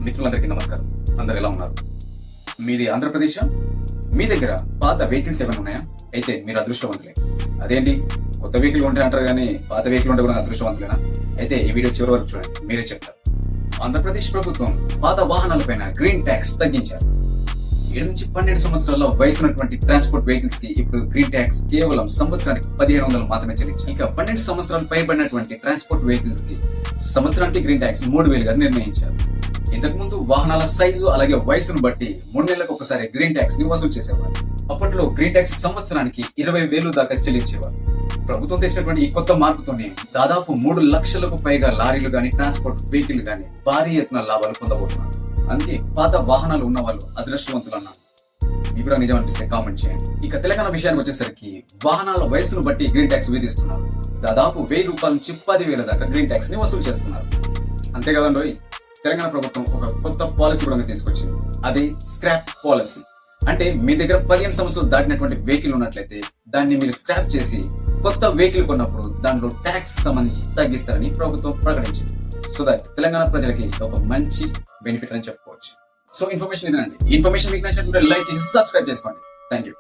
మిత్రులందరికీ నమస్కారం. అందరు ఎలా ఉన్నారు? మీది ఆంధ్రప్రదేశ్? మీ దగ్గర పాత వెహికల్స్ ఏమైనా ఉన్నాయా? అయితే మీరు అదృష్టవంతులే. అదేంటి, కొత్త వెహికల్ ఉంటే అంటారు కానీ పాత వెహికల్ ఉంటే కూడా అదృష్టవంతులేనా? అయితే ఈ వీడియో చివరి వరకు చూడండి, మీరే చెప్తారు. ఆంధ్రప్రదేశ్ ప్రభుత్వం పాత వాహనాలపైన గ్రీన్ ట్యాక్స్ తగ్గించారు. 7 నుంచి 12 సంవత్సరాల వయసు ఉన్నటువంటి ట్రాన్స్పోర్ట్ వెహికల్స్ కి ఇప్పుడు గ్రీన్ ట్యాక్స్ కేవలం సంవత్సరానికి 1500 మాత్రమే చెల్లించారు. ఇంకా 12 సంవత్సరాలు పైబడినటువంటి ట్రాన్స్పోర్ట్ వెహికల్స్ కి సంవత్సరానికి గ్రీన్ ట్యాక్స్ 3000 గా నిర్ణయించారు. ఇంతకు ముందు వాహనాల సైజు అలాగే వయసును బట్టి 3 నెలలకు ఒకసారి గ్రీన్ ట్యాక్స్ ని వసూలు చేసేవారు. అప్పట్లో గ్రీన్ ట్యాక్స్ సంవత్సరానికి 20,000 దాకా చెల్లించేవారు. ప్రభుత్వం తెచ్చినటువంటి ఈ కొత్త మార్పుతోనే దాదాపు 3 లక్షలకు పైగా లారీలు గాని ట్రాన్స్పోర్ట్ వెహికల్ గాని భారీ ఎత్తున లాభాలు పొందబోతున్నారు. అందుకే పాత వాహనాలు ఉన్న వాళ్ళు అదృష్టవంతులు అన్నారు. మీకు కూడా నిజం అనిపిస్తే కామెంట్ చేయండి. ఇక తెలంగాణ విషయానికి వచ్చేసరికి వాహనాల వయసును బట్టి గ్రీన్ ట్యాక్స్ విధిస్తున్నారు. దాదాపు 1000 రూపాయల నుంచి 10,000 దాకా గ్రీన్ ట్యాక్స్ ని వసూలు చేస్తున్నారు. అంతేకాదండి, తెలంగాణ ప్రభుత్వం ఒక కొత్త పాలసీ కూడా తీసుకొచ్చింది. అదే స్క్రాప్ పాలసీ. అంటే మీ దగ్గర 15 సంవత్సరాలు దాటినటువంటి వెహికల్ ఉన్నట్లయితే దాన్ని మీరు స్క్రాప్ చేసి కొత్త వెహికల్ కొన్నప్పుడు దాంట్లో ట్యాక్స్ సంబంధించి తగ్గిస్తారని ప్రభుత్వం ప్రకటించింది. సో దట్ తెలంగాణ ప్రజలకి ఒక మంచి బెనిఫిట్ అని చెప్పుకోవచ్చు. సో ఇన్ఫర్మేషన్ ఇదేనండి. ఈ ఇన్ఫర్మేషన్ మీకు నచ్చినట్టు లైక్ చేసి సబ్స్క్రైబ్ చేసుకోండి. Thank you.